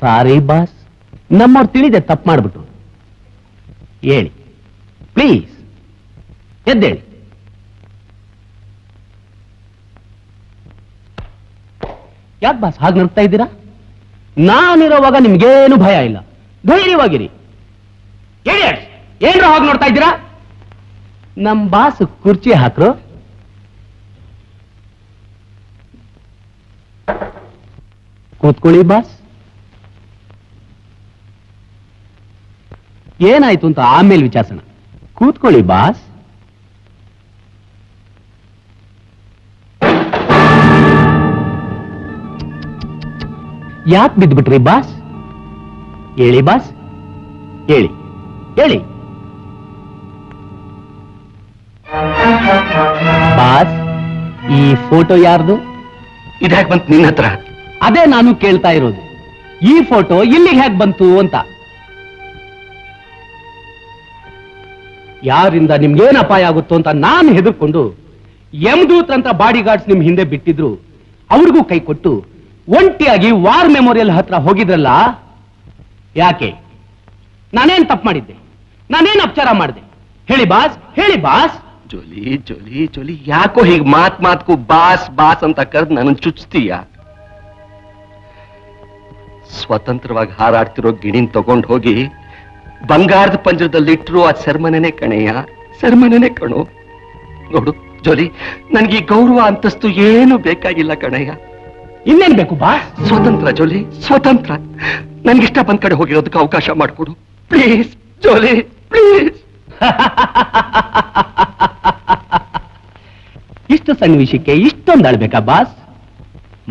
Sorry boss, ನಮ್ಮವ್ರು ತಿಳಿದೆ ತಪ್ಪು ಮಾಡ್ಬಿಟ್ಟು. ಹೇಳಿ ಪ್ಲೀಸ್, ಎದ್ದೇಳಿ. ಯಾಕೆ ಬಾಸ್ ಹಾಗೆ ನಡ್ತಾ ಇದ್ದೀರಾ? ನಾನಿರೋವಾಗ ನಿಮ್ಗೇನು ಭಯ ಇಲ್ಲ, ಧೈರ್ಯವಾಗಿರಿ. ಏನ್ರ ಹಾಗೆ ನೋಡ್ತಾ ಇದ್ದೀರಾ? ನಮ್ ಬಾಸ್ ಕುರ್ಚಿ ಹಾಕ್ರು. ಕೂತ್ಕೊಳ್ಳಿ ಬಾಸ್. ಏನಾಯ್ತು ಅಂತ ಆಮೇಲೆ ವಿಚಾರಿಸೋಣ. ಕೂತ್ಕೊಳ್ಳಿ ಬಾಸ್. ಯಾಕೆ ಬಿದ್ಬಿಟ್ರಿ ಬಾಸ್? ಹೇಳಿ ಬಾಸ್, ಹೇಳಿ ಹೇಳಿ. ಬಾಸ್, ಈ ಫೋಟೋ ಯಾರ್ದು? ಇದ್ಯಾಕೆ ಬಂತು ನಿನ್ನ ಹತ್ರ? ಅದೇ ನಾನು ಕೇಳ್ತಾ ಇರೋದು. ಈ ಫೋಟೋ ಇಲ್ಲಿಗೆ ಹೇಗೆ ಬಂತು ಅಂತ. ಯಾರಿಂದ ನಿಮ್ಗೇನ್ ಅಪಾಯ ಆಗುತ್ತೋ ಅಂತ ನಾನು ಹೆದರ್ಕೊಂಡು ಯಮದೂತರಂತ ಬಾಡಿ ಗಾರ್ಡ್ಸ್ ನಿಮ್ ಹಿಂದೆ ಬಿಟ್ಟಿದ್ರು. ಅವ್ರಿಗೂ ಕೈ ಕೊಟ್ಟು ಒಂಟಿಯಾಗಿ ವಾರ್ ಮೆಮೋರಿಯಲ್ ಹತ್ರ ಹೋಗಿದ್ರಲ್ಲ, ಯಾಕೆ? ನಾನೇನ್ ತಪ್ಪು ಮಾಡಿದ್ದೆ? ನಾನೇನ್ ಅಪಚಾರ ಮಾಡಿದೆ? ಹೇಳಿ ಬಾಸ್, ಹೇಳಿ ಬಾಸ್. ಜೋಲಿ ಜೋಲಿ ಜೋಲಿ, ಯಾಕೋ ಹೀಗೆ ಮಾತ್ಗೂ ಬಾಸ್ ಬಾಸ್ ಅಂತ ಕರೆದು ನನ್ನ ಚುಚ್ತೀಯ? ಸ್ವತಂತ್ರವಾಗಿ ಹಾರಾಡ್ತಿರೋ ಗಿಣಿನ್ ತಗೊಂಡು ಹೋಗಿ ಬಂಗಾರದ ಪಂಜರದಲ್ಲಿಟ್ಟರು ಆ ಸೆರ್ಮನೆನೇ ಕಣೆಯ, ಸೆರ್ಮನೆನೇ ಕಣು. ನೋಡು ಜೋಲಿ, ನನ್ಗೆ ಗೌರವ ಅಂತಸ್ತು ಏನು ಬೇಕಾಗಿಲ್ಲ ಕಣಯ್ಯ. ಇನ್ನೇನ್ ಬೇಕು ಬಾ? ಸ್ವತಂತ್ರ ಜೋಲಿ, ಸ್ವತಂತ್ರ. ನನ್ಗಿಷ್ಟ ಬಂದ ಕಡೆ ಹೋಗಿರೋದಕ್ಕೆ ಅವಕಾಶ ಮಾಡಿಕೊಡು ಪ್ಲೀಸ್ ಜೋಲಿ, ಪ್ಲೀಸ್. ಇಷ್ಟು ಸಣ್ಣ ವಿಷಯಕ್ಕೆ ಇಷ್ಟೊಂದು ಅಳ್ಬೇಕಾ boss?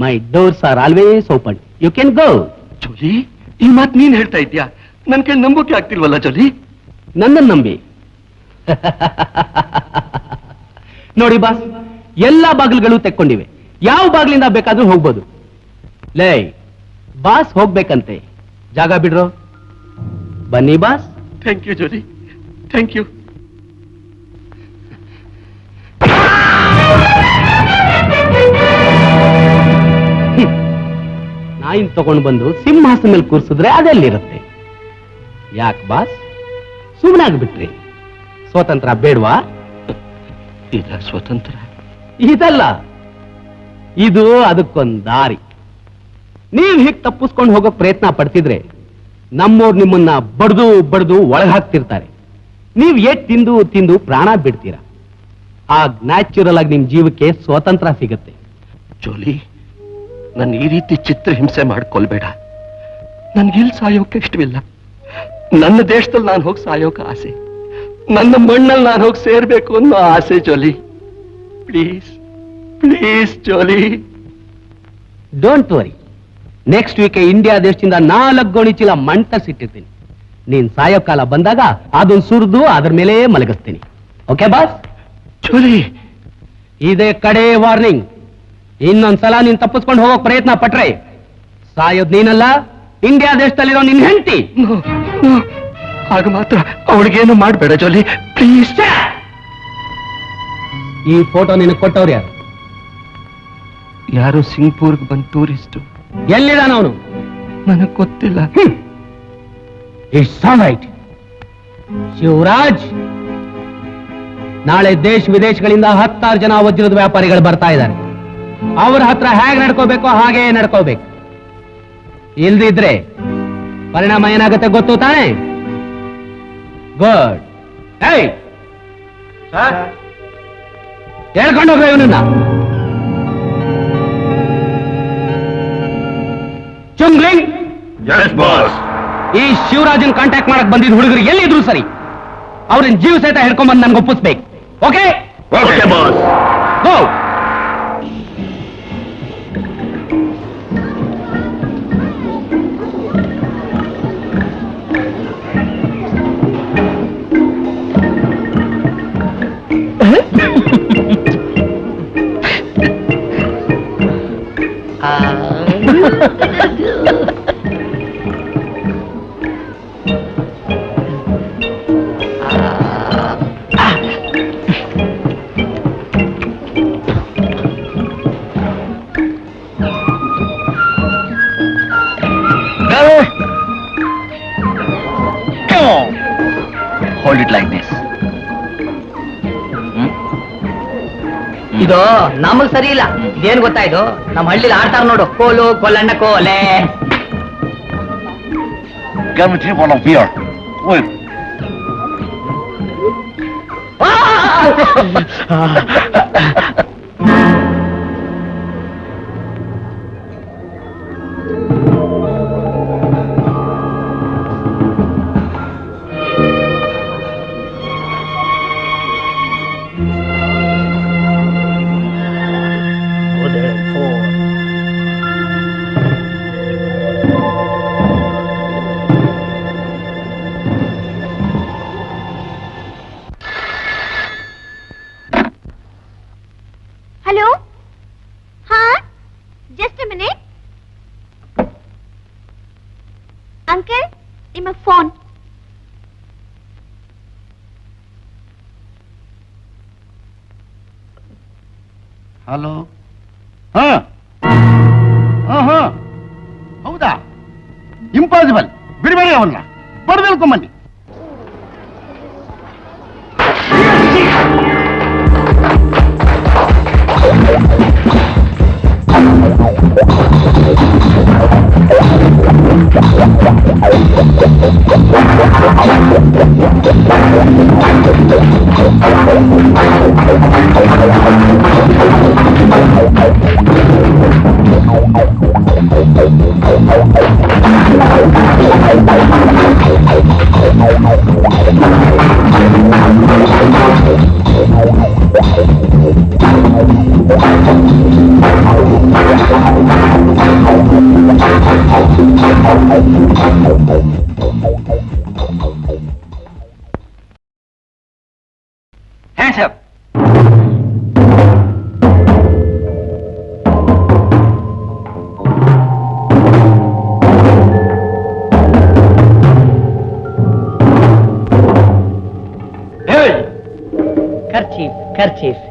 My doors are always open, you can go. Jolly, ಈ ಮಾತು ನೀನ್ ಹೇಳ್ತಾ ಇದ್ಯಾ? ನನ್ ಕೈ ನಂಬೋಕೆ ಆಗ್ತಿಲ್ವಲ್ಲ ಜೋಲಿ? ನನ್ನನ್ನು ನಂಬಿ. ನೋಡಿ ಬಾಸ್, ಎಲ್ಲಾ ಬಾಗಿಲುಗಳು ತೆಕ್ಕೊಂಡಿವೆ. ಯಾವ ಬಾಗಿಲಿಂದ ಬೇಕಾದ್ರೂ ಹೋಗ್ಬೋದು. ಲೇ ಬಾಸ್, ಹೋಗ್ಬೇಕಂತೆ, ಜಾಗ ಬಿಡ್ರೋ. ಬನ್ನಿ boss. Thank you Jolly, thank you. ನಾಯಿನ್ ತಗೊಂಡು ಬಂದು ಸಿಂಹಾಸನ ಮೇಲೆ ಕೂರಿಸಿದ್ರೆ ಅದೆಲ್ಲಿರುತ್ತೆ? ಯಾಕೆ ಬಾಸ್ ಸುಮ್ಮನಾಗ್ಬಿಟ್ರಿ? ಸ್ವತಂತ್ರ ಬೇಡ್ವಾ? ಇಲ್ಲ ಸ್ವತಂತ್ರ ಇದಲ್ಲ, ಇದು ಅದಕ್ಕೊಂದ್ ದಾರಿ. ನೀವ್ ಹೀಗೆ ತಪ್ಪಿಸ್ಕೊಂಡು ಹೋಗೋ ಪ್ರಯತ್ನ ಪಡ್ತಿದ್ರೆ ನಮ್ಮವ್ರು ನಿಮ್ಮನ್ನ ಬಡ್ದು ಬಡ್ದು ಒಳಗೆ ಹಾಕ್ತಿರ್ತಾರೆ. ನೀವ್ ಏಟ್ ತಿಂದು ತಿಂದು ಪ್ರಾಣ ಬಿಡ್ತೀರ. ಆಗ ನ್ಯಾಚುರಲ್ ಆಗಿ ನಿಮ್ ಜೀವಕ್ಕೆ ಸ್ವಾತಂತ್ರ್ಯ ಸಿಗುತ್ತೆ. ಜೋಲಿ, ನನ್ನ ಈ ರೀತಿ ಚಿತ್ರ ಹಿಂಸೆ ಮಾಡ್ಕೊಳ್ಬೇಡ. ನನ್ಗಿಲ್ ಸಾಯೋಕೆ ಇಷ್ಟವಿಲ್ಲ. ನನ್ನ ದೇಶದಲ್ಲಿ ನಾನು ಹೋಗಿ ಸಾಯೋಕೆ ಆಸೆ, ನನ್ನ ಮಣ್ಣಲ್ಲಿ ನಾನು ಹೋಗಿ ಸೇರ್ಬೇಕು ಅನ್ನೋ ಆಸೆ Jolly. Please please Jolly. Don't worry, next week India ದೇಶದಿಂದ 4 ಗೋಣಿ ಚೀಲ ಮಣ್ ತರಿಸಿಟ್ಟಿರ್ತೀನಿ. ನೀನ್ ಸಾಯೋ ಕಾಲ ಬಂದಾಗ ಅದನ್ನ ಸುರಿದು ಅದ್ರ ಮೇಲೆ ಮಲಗಿಸ್ತೀನಿ. Okay boss? ಜೋಲಿ, ಇದೇ ಕಡೆ ವಾರ್ನಿಂಗ್. ಇನ್ನೊಂದ್ಸಲ ನೀನ್ ತಪ್ಪಿಸ್ಕೊಂಡು ಹೋಗೋ ಪ್ರಯತ್ನ ಪಟ್ರೆ ಸಾಯೋದ್ ನೀನಲ್ಲ, ಇಂಡಿಯಾ ದೇಶದಲ್ಲಿರೋ ನಿನ್ ಹೆಂಡತಿ. ಆಗ ಮಾತ್ರ ಅವಳಿಗೇನು ಮಾಡ್ಬೇಡ ಜೋಲಿ, ಪ್ಲೀಸ್. ಈ ಫೋಟೋ ನಿನಗೆ ಕೊಟ್ಟವ್ರು ಯಾರು? ಯಾರು ಸಿಂಗ್ಪುರ್ಗೆ ಬಂದು ಟೂರಿಸ್ಟು. ಎಲ್ಲಿದಾನ ಅವನು? ನನಗ್ ಗೊತ್ತಿಲ್ಲ. It's all right. ಶಿವರಾಜ್, ನಾಳೆ ದೇಶ ವಿದೇಶಗಳಿಂದ 10 ಜನ ವಜ್ರದ ವ್ಯಾಪಾರಿಗಳು ಬರ್ತಾ ಇದ್ದಾರೆ. ಅವ್ರ ಹತ್ರ ಹೇಗೆ ನಡ್ಕೋಬೇಕೋ ಹಾಗೆ ನಡ್ಕೋಬೇಕು. ಇಲ್ದಿದ್ರೆ ಪರಿಣಾಮ ಏನಾಗುತ್ತೆ ಗೊತ್ತು ತಾನೆ? ಗುಡ್. ಏಯ್ ಸರ್, ಹೇಳ್ಕೊಂಡು ಹೋಗ್ರಿ ಇವನನ್ನ. ಚುಂಗ್ಲಿಂಗ್, ಯಸ್ ಬಾಸ್. ಈ ಶಿವರಾಜನ್ ಕಾಂಟ್ಯಾಕ್ಟ್ ಮಾಡಕ್ ಬಂದಿದ್ದ ಹುಡುಗರು ಎಲ್ಲಿದ್ರು ಸರಿ? ಅವ್ರನ್ನ ಜೀವ ಸಹಿತ ಹಿಡ್ಕೊಂಡ್ಬಂದು ನನ್ಗೆ ಒಪ್ಪಿಸ್ಬೇಕು. Okay okay boss. Go. Hold it like this. ಇದು ನಮಗ್ ಸರಿ ಇಲ್ಲ. ಇದೇನ್ ಗೊತ್ತಾಯ್ತು, ನಮ್ಮ ಹಳ್ಳಿಲಿ ಆಡ್ತಾರ ನೋಡು, ಕೋಲು ಕೊಲ್ಲಣ್ಣ ಕೋಲೆ. Get me three bottle of beer. Wait. Hello हाँ जस्ट अ मिनट अंकल निमग फोन ಹಲೋ. ಹಾ ಹಾ ಹೌದಾ? ಇಂಪಾಸಿಬಲ್. ಬಿಡಬೇಡಿ ಅವನ್ನ, ಬಡ್ದೇಳ್ಕೊಂಬನ್ನಿ. Hands up. Kerchief kerchief.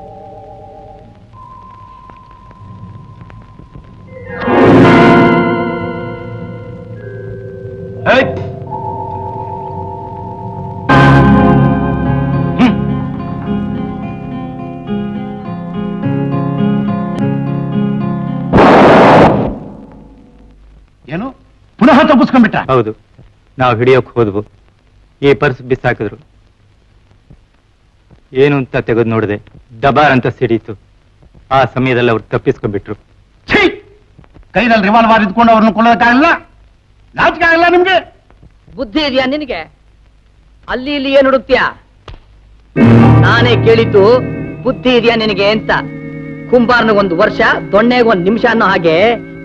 ಏನು ಪುನಃ ತಪ್ಪಿಸ್ಕೊಂಡ್ಬಿಟ್ಟ? ಹೌದು, ನಾವು ಹಿಡಿಯೋಕ್ ಹೋದ್ವು. ಈ ಪರ್ಸ್ ಬಿಸಾಕಿದ್ರು. ಏನು ಅಂತ ತೆಗೆದು ನೋಡಿದೆ, ಡಬಾರ್ ಅಂತ ಸಿಡೀತು. ಆ ಸಮಯದಲ್ಲಿ ಅವ್ರು ತಪ್ಪಿಸ್ಕೊಂಡ್ಬಿಟ್ರು. ಛೀ! ಕೈನಲ್ಲಿ ರಿವಾಲ್ವರ್ ಇದ್ಕೊಂಡು ಅವ್ರನ್ನ ಕೊಲ್ಲೋದಕ್ಕಾಗಲ್ಲ? ನಾಚಿಕೆ ಆಗಲ್ಲ ನಿಮ್ಗೆ? ಬುದ್ಧಿ ಇದೆಯಾ ನಿನಗೆ? ಅಲ್ಲಿ ಇಲ್ಲಿ ಏನ್ ಹುಡುಕ್ತೀಯಾ? ನಾನೇ ಕೇಳಿದ್ದು ಬುದ್ಧಿ ಇದೆಯಾ ನಿನಗೆ ಅಂತ. ಕುಂಬಾರ್ನ ಒಂದು ವರ್ಷ, ದೊಣ್ಣೆಗೆ ಒಂದ್ ನಿಮಿಷ ಅನ್ನೋ ಹಾಗೆ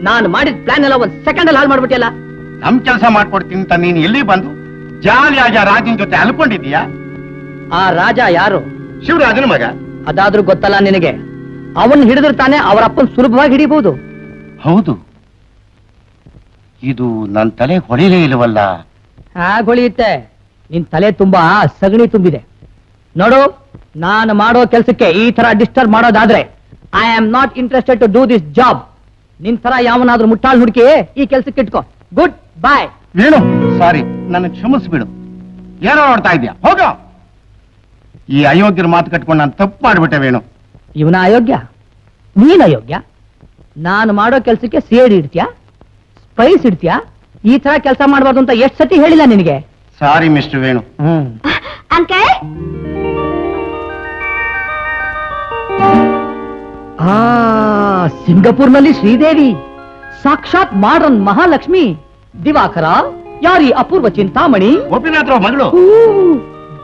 ನಾನು ಮಾಡಿದ ಪ್ಲಾನ್ ಎಲ್ಲ ಒಂದ್ ಸೆಕೆಂಡ್ ಅಲ್ಲಿ ಹಾಳು ಮಾಡ್ಬಿಟ್ಟಿಯಲ್ಲ. ನಮ್ ಕೆಲಸ ಮಾಡ್ಕೊಡ್ತೀನಿ ಅಂತ ನೀನ್ ಎಲ್ಲಿ ಬಂದು ಜಾಲಿಯಾಗಿ ರಾಜನ್ ಜೊತೆ ಅಲ್ಕೊಂಡಿದ್ದೀಯಾ? ಆ ರಾಜ ಯಾರು? ಶಿವರಾಜನ ಮಗ. ಅದಾದ್ರೂ ಗೊತ್ತಲ್ಲ ನಿನಗೆ. ಅವನ್ ಹಿಡಿದ್ರೆ ತಾನೆ ಅವರ ಅಪ್ಪನ್ ಸುಲಭವಾಗಿ ಹಿಡಿಬಹುದು. ಹೌದು, ಇದು ನನ್ ತಲೆ ಹೊಳಿಲೇ ಇಲ್ವಲ್ಲ. ಹೊಳಿಯುತ್ತೆ. ನಿನ್ ತಲೆ ತುಂಬಾ ಸಗಣಿ ತುಂಬಿದೆ. ನೋಡು, ನಾನು ಮಾಡೋ ಕೆಲ್ಸಕ್ಕೆ ಈ ತರ ಡಿಸ್ಟರ್ಬ್ ಮಾಡೋದಾದ್ರೆ I am not interested to do this job. ನಿನ್ ತರ ಯಾವನಾದ್ರೂ ಮುಟ್ಟಾಳ್ ಹುಡುಕಿ ಈ ಕೆಲ್ಸಕ್ಕೆ ಇಟ್ಕೋ. ಗುಡ್ ಬಾಯ್. ವೇಣು, ಸಾರಿ, ನನ್ನ ಕ್ಷಮಿಸ್ಬಿಡು. ಏನೋ ನೋಡ್ತಾ ಇದ್ಯಾ? ಹೋಗ. ಈ ಅಯೋಗ್ಯರ ಮಾತು ಕಟ್ಕೊಂಡು ನಾನು ತಪ್ಪು ಮಾಡ್ಬಿಟ್ಟೆ ವೇಣು. ಇವನ ಅಯೋಗ್ಯ, ನೀನ್ ಅಯೋಗ್ಯ. ನಾನು ಮಾಡೋ ಕೆಲ್ಸಕ್ಕೆ ಸೇಡ್ ಇಡ್ತೀಯಾ, ಸ್ಪೈಸ್ ಇಡ್ತೀಯಾ? ಈ ತರ ಕೆಲಸ ಮಾಡಬಾರ್ದು ಅಂತ ಎಷ್ಟು ಸತಿ ಹೇಳಿಲ್ಲ ನಿನಗೆ? Sorry mister Venu. अंकल ಸಿಂಗಪುರ್ನಲ್ಲಿ ಶ್ರೀದೇವಿ, ಸಾಕ್ಷಾತ್ ಮಾಡರ್ನ್ ಮಹಾಲಕ್ಷ್ಮಿ. ದಿವಾಕರ, ಯಾರಿ ಅಪೂರ್ವ ಚಿಂತಾಮಣಿ? ಗೋಪಿನಾಥ್ ರಾವ್ ಮಗಳು.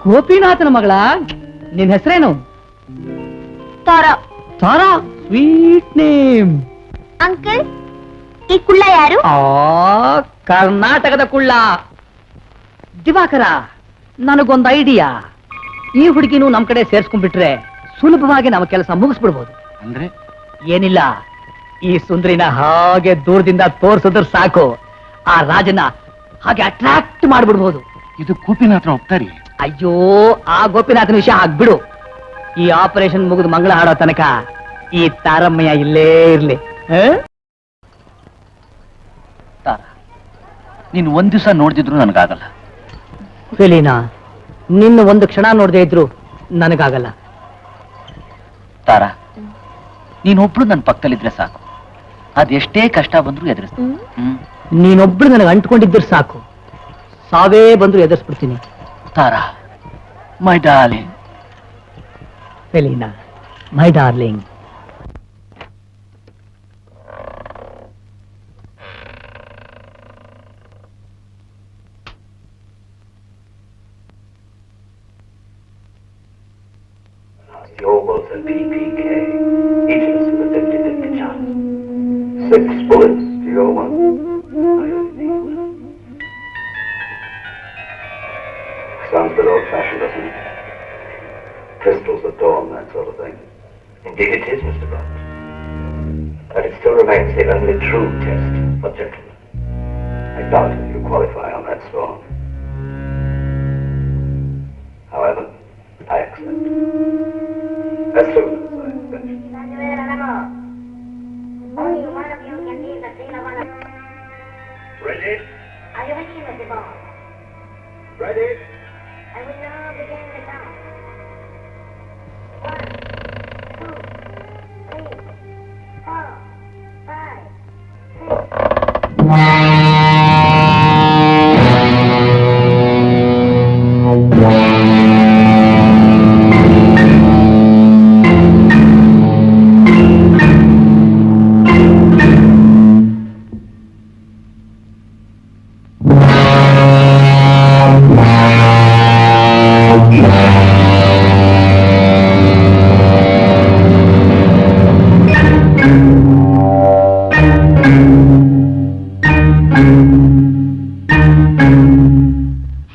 ಗೋಪಿನಾಥನ ಮಗಳ? ನಿನ್ ಹೆಸರೇನು? ತಾರಾ. ತಾರಾ, ಸ್ವೀಟ್ ನೇಮ್. ಅಂಕಲ್, ಈ ಕುಳ್ಳ ಯಾರು? ಕರ್ನಾಟಕದ ಕುಳ್ಳ. ದಿವಾಕರ, ನನಗೊಂದು ಐಡಿಯಾ. ಈ ಹುಡುಗಿನೂ ನಮ್ ಕಡೆ ಸೇರ್ಸ್ಕೊಂಡ್ಬಿಟ್ರೆ ಸುಲಭವಾಗಿ ನಮ್ಮ ಕೆಲಸ ಮುಗಿಸ್ಬಿಡ್ಬೋದು. ಅಂದ್ರೆ ಏನಿಲ್ಲ, ಈ ಸುಂದರಿನ ಹಾಗೆ ದೂರದಿಂದ ತೋರ್ಸಿದ್ರೆ ಸಾಕು, ಆ ರಾಜನ ಹಾಗೆ ಅಟ್ರಾಕ್ಟ್ ಮಾಡ್ಬಿಡ್ಬೋದು. ಇದು ಗೋಪಿನಾಥನ ಒಪ್ತಾರಿ? ಅಯ್ಯೋ, ಆ ಗೋಪಿನಾಥನ ವಿಷಯ ಆಗ್ಬಿಡು. ಈ ಆಪರೇಷನ್ ಮುಗಿದು ಮಂಗಳ ಹಾಡೋ ತನಕ ಈ ತಾರಮ್ಮಯ್ಯ ಇಲ್ಲೇ ಇರ್ಲಿ. ನೀನು ಒಂದ್ ದಿವಸ ನೋಡ್ದಿದ್ರು ನನಗಾಗಲ್ಲ. ಫೆಲೀನಾ, ನಿನ್ನ ಒಂದು ಕ್ಷಣ ನೋಡದೆ ಇದ್ರು ನನಗಾಗಲ್ಲ. ತಾರಾ, ನೀನೊಬ್ಳು ನನ್ನ ಪಕ್ಕದಲ್ಲಿದ್ರೆ ಸಾಕು, ಅದೆಷ್ಟೇ ಕಷ್ಟ ಬಂದ್ರು ಎದುರಿಸ್ತೀನಿ. ನೀನೊಬ್ಳು ನನಗೆ ಅಂಟ್ಕೊಂಡಿದ್ರೆ ಸಾಕು, ಸಾವೇ ಬಂದ್ರು ಎದುರಿಸ್ಬಿಡ್ತೀನಿ. Tara, my darling. Felina, my darling. Yobels and PPK, each of us with a 50-50 chance. 6 bullets to your 1. I only need 1. Sounds a bit old-fashioned, doesn't it? Pistols at dawn, that sort of thing. Indeed it is, Mr. Bond. But it still remains the only true test for gentlemen. I doubt if you qualify on that score. However, I accept. As soon as I finish. Only one of you can leave the scene of honor. Ready? Are you ready, Mr. Bond? Ready? I will now begin the count. 1, 2, 3, 4, 5,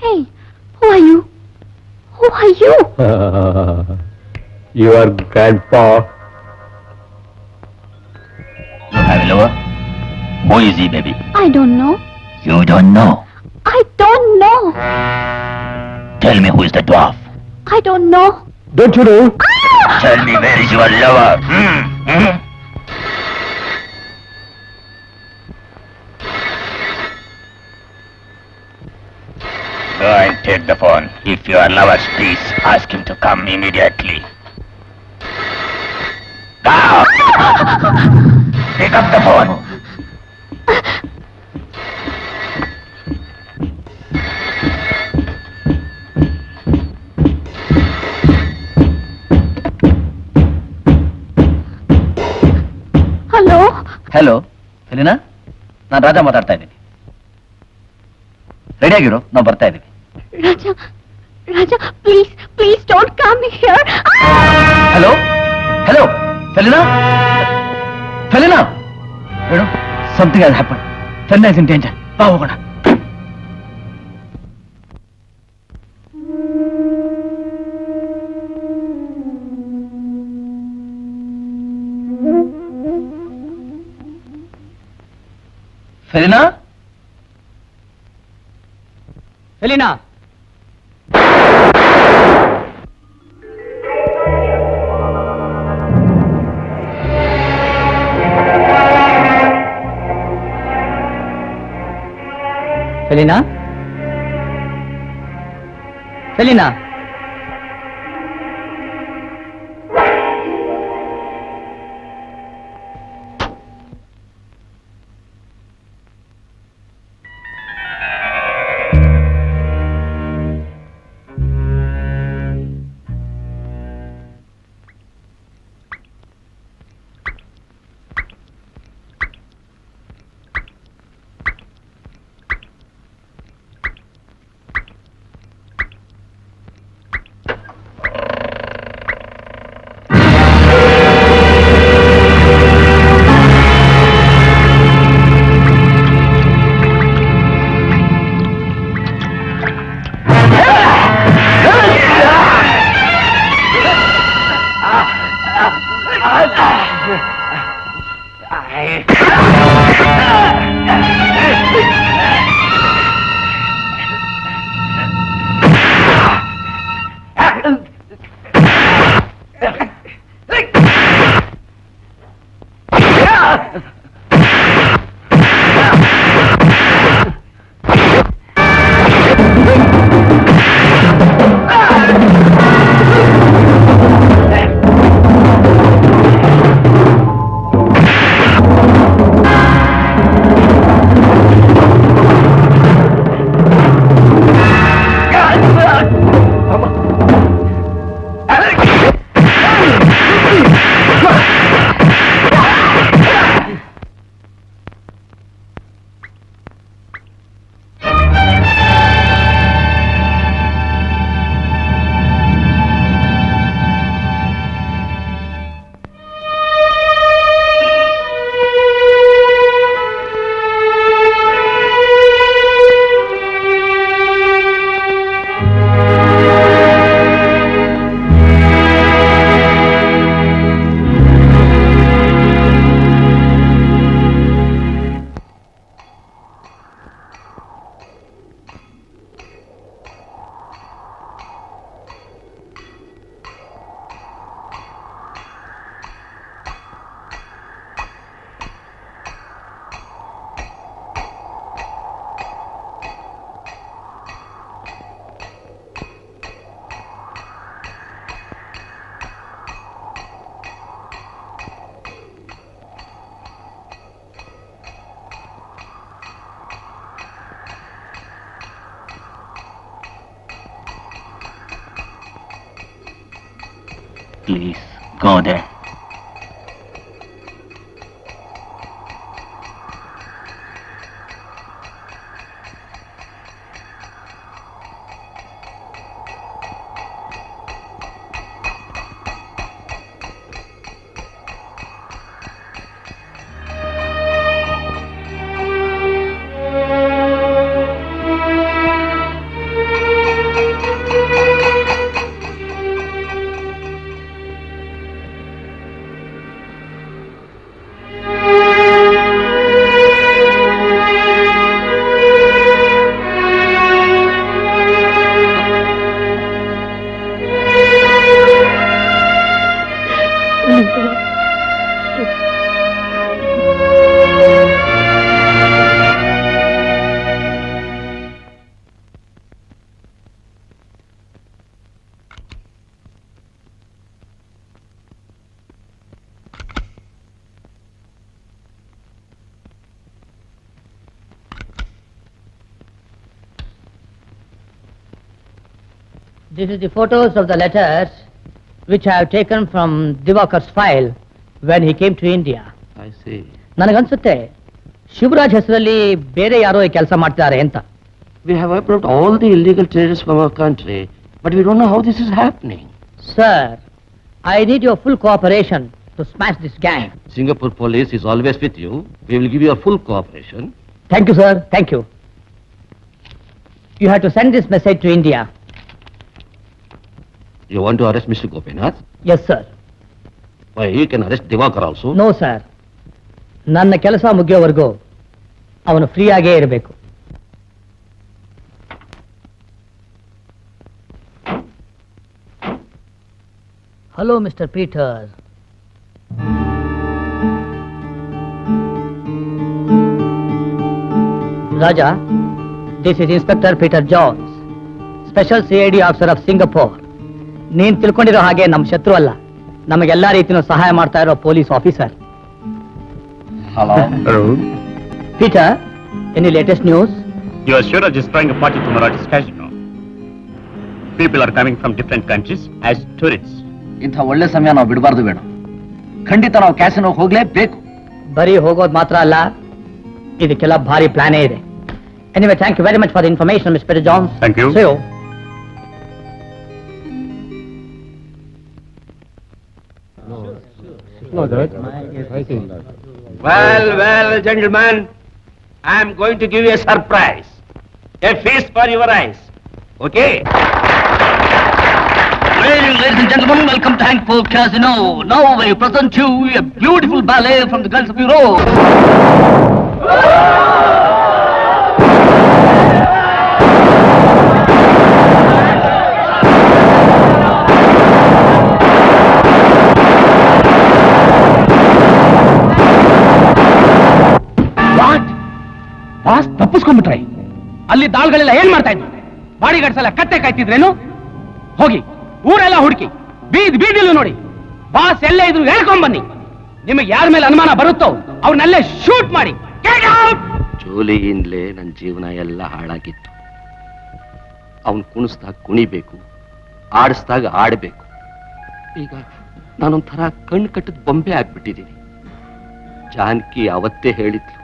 Hey, who are you? Who are you? Your grandpa. You have a lover? Who is he, baby? I don't know. You don't know. I don't know. Tell me who is the dwarf. I don't know. Don't you know? Tell me where is your lover. Go and take the phone. If your lover speaks, ask him to come immediately. Go! Pick up the phone. Hello? Hello Elina, ನಾನು ರಾಜ ಮಾತಾಡ್ತಾ ಇದ್ದೀನಿ. ರೆಡಿಯಾಗಿರು, ನಾವು ಬರ್ತಾ ಇದ್ದೀವಿ. Raja, Raja, please, please don't come here. Hello hello Felina, Felina, ಹೇಳು, something has happen. Felina is in danger. ಬಾ ಹೋಗೋಣ. Felina, ಫೆಲೀನಾ, ಫೆಲೀನಾ, ಫೆಲೀನಾ. Please, go there. This is the photos of the letters which I have taken from Divakar's file when he came to India. I see. ನನಗನ್ಸುತ್ತೆ ಶಿವರಾಜ್ ಹೆಸರಲ್ಲಿ ಬೇರೆ ಯಾರೋ ಈ ಕೆಲಸ ಮಾಡ್ತಿದ್ದಾರೆ ಅಂತ. We have wiped out all the illegal traders from our country, but we don't know how this is happening. Sir, I need your full cooperation to smash this gang. Singapore police is always with you. We will give you a full cooperation. Thank you, sir. Thank you. You have to send this message to India. You want to arrest Mr. Gopinath? Yes, sir. Why, you can arrest Divakar also. No, sir. ನನ್ನ ಕೆಲಸ ಮುಗಿಯೋವರೆಗೂ ಅವನು free ಆಗೇ ಇರಬೇಕು. Hello mister Peter. Raja, this is inspector Peter Johns, special CID officer of Singapore. ನೀನ್ ತಿಳ್ಕೊಂಡಿರೋ ಹಾಗೆ ನಮ್ಮ ಶತ್ರು ಅಲ್ಲ, ನಮಗೆಲ್ಲಾ ರೀತಿಯೂ ಸಹಾಯ ಮಾಡ್ತಾ ಇರೋ police officer. Hello. Peter, any latest news? Your Shuraj is throwing a party to Marathi casino. People are coming from different countries as tourists. ಇಂಥ ಒಳ್ಳೆ ಸಮಯ ನಾವು ಬಿಡಬಾರ್ದು ಬೇಡ. ಖಂಡಿತ ನಾವು ಕ್ಯಾಸಿನೋ ಹೋಗ್ಲೇಬೇಕು. ಬರೀ ಹೋಗೋದು ಮಾತ್ರ ಅಲ್ಲ, ಇದಕ್ಕೆಲ್ಲ ಭಾರಿ ಪ್ಲಾನೇ ಇದೆ. Anyway, thank you very much for the information, Mr. Peter Jones. Thank you. See you. Well, gentlemen, I am going to give you a surprise. A feast for your eyes. Okay? Well, ladies and gentlemen, welcome to Hankford Casino. Now we present you a beautiful ballet from the Gulf of Europe. Boss ತಪ್ಪಿಸ್ಕೊಂಡ್ಬಿಟ್ರೆ ಅಲ್ಲಿ ದಾಳ್ಗಳೆಲ್ಲ ಏನ್ ಮಾಡ್ತಾ ಇದ್ರು? Bodyguards ಎಲ್ಲ ಕತ್ತೆ ಕಾಯ್ತಿದ್ರೇನು? ಹೋಗಿ ಊರೆಲ್ಲ ಹುಡುಕಿ ಬೀದಿಲೂ ನೋಡಿ, ಬಾಸ್ ಎಲ್ಲೇ ಇದ್ರು ಹೇಳ್ಕೊಂಡ್ ಬನ್ನಿ. ನಿಮಗೆ ಯಾರ ಮೇಲೆ ಅನುಮಾನ ಬರುತ್ತೋ ಅವ್ರನ್ನೆಲ್ಲೇ ಶೂಟ್ ಮಾಡಿ. ಜೋಲಿಯಿಂದಲೇ ನನ್ನ ಜೀವನ ಎಲ್ಲ ಹಾಳಾಗಿತ್ತು. ಅವನು ಕುಣಿಸ್ದಾಗ ಕುಣಿಬೇಕು, ಆಡಿಸ್ದಾಗ ಆಡಬೇಕು. ಈಗ ನಾನೊಂಥರ ಕಣ್ಣು ಕಟ್ಟದ ಬೊಂಬೆ ಆಗ್ಬಿಟ್ಟಿದ್ದೀನಿ. ಜಾನಕಿ ಅವತ್ತೇ ಹೇಳಿದ್ಲು,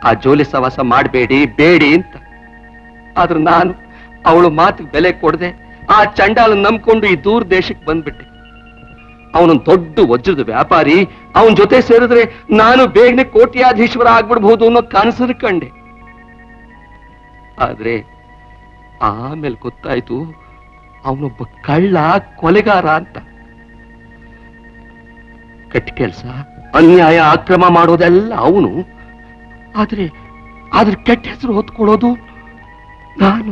ಆ ಜೋಲಿ ಸವಾಸ ಮಾಡಬೇಡಿ ಬೇಡಿ ಅಂತ. ಆದ್ರೆ ನಾನು ಅವಳು ಮಾತಿಗೆ ಬೆಲೆ ಕೊಡದೆ ಆ ಚಂಡಾಲ ನಂಬ್ಕೊಂಡು ಈ ದೂರ ದೇಶಕ್ಕೆ ಬಂದ್ಬಿಟ್ಟೆ. ಅವನೊಂದು ದೊಡ್ಡ ವಜ್ರದ ವ್ಯಾಪಾರಿ, ಅವನ ಜೊತೆ ಸೇರಿದ್ರೆ ನಾನು ಬೇಗನೆ ಕೋಟ್ಯಾಧೀಶ್ವರ ಆಗ್ಬಿಡ್ಬಹುದು ಅನ್ನೋ ಕನಸನ್ನು ಕಂಡೆ. ಆದ್ರೆ ಆಮೇಲೆ ಗೊತ್ತಾಯ್ತು ಅವನೊಬ್ಬ ಕಳ್ಳ, ಕೊಲೆಗಾರ ಅಂತ. ಕೆಟ್ಟ ಕೆಲಸ, ಅನ್ಯಾಯ, ಅಕ್ರಮ ಮಾಡೋದೆಲ್ಲ ಅವನು. ಆದ್ರೆ ಕೆಟ್ಟ ಹೆಸರು ಹೊತ್ಕೊಳ್ಳೋದು ನಾನು.